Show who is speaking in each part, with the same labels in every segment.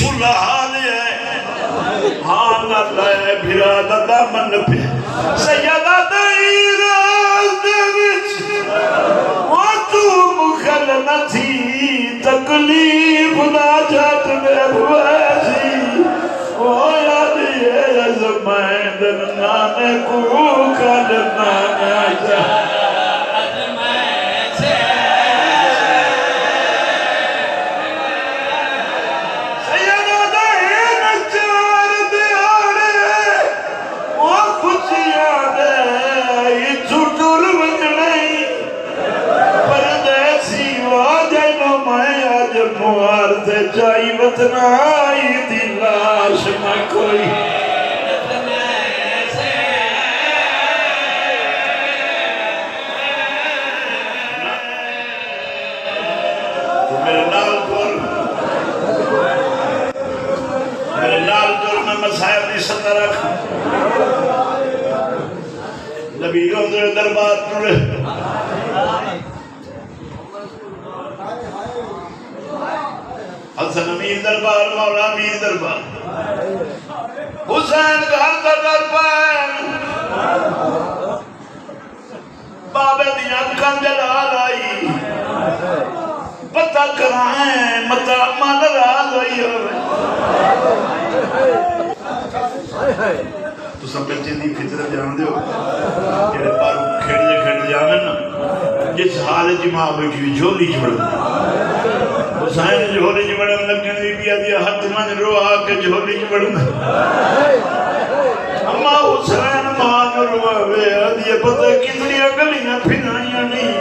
Speaker 1: सुला हाल है हाँ न ले फिरा दादा मन पे सैयदा तेरी राज दे विच वो तू मुखल न थी तकलीफ ना जट में हुए सी ओ याद ये ज़माने नाने को कल नाने जा जाई बतनाई दी लाश में कोई तो मेरे नाल पर मैं मसायब की सत्ता रख नबी रोज़े दरबार टुरे हसन अमीर दरबार मौला अमीर दरबार हुसैन घर का दरबार बाबे दी अखां जलाल आई पता कराएं मता मन राज होई होवे तो सब बच्चे दी फितरत जानदे हो जेड़े पारू खेड़ जावे ना जिस हाल च मां बैठी झोली च बड़दी हुसैन झोली च बड़न लगन दी पिया दी हाथ मन रोआ के झोली च बड़न अम्मा हुसैन मान रोवे आदि पता कितनी गलियां फिराइयां नहीं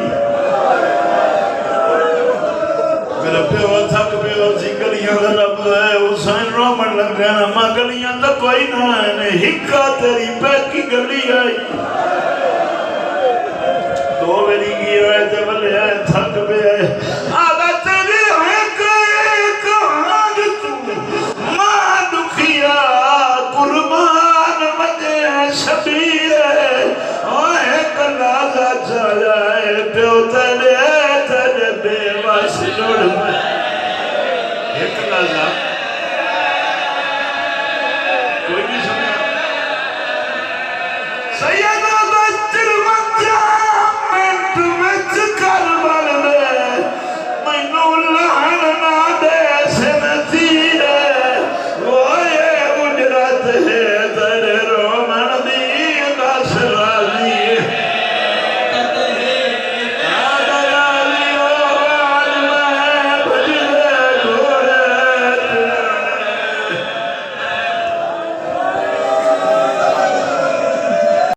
Speaker 1: मेरा प्यो थक पियो सी गलियां दा रब है हुसैन रोमन लगा अम्मा गलियां तो कोई ना है हिक्का तेरी पैकी गली आई दो वेरी की है ते बल्ले थक पे आदा तेरी है कहां तू मां दुखिया कुर्बान मजे शबीर ओए कलाजा जाए प्यो तेरे बेवस जोड़ एक लाजा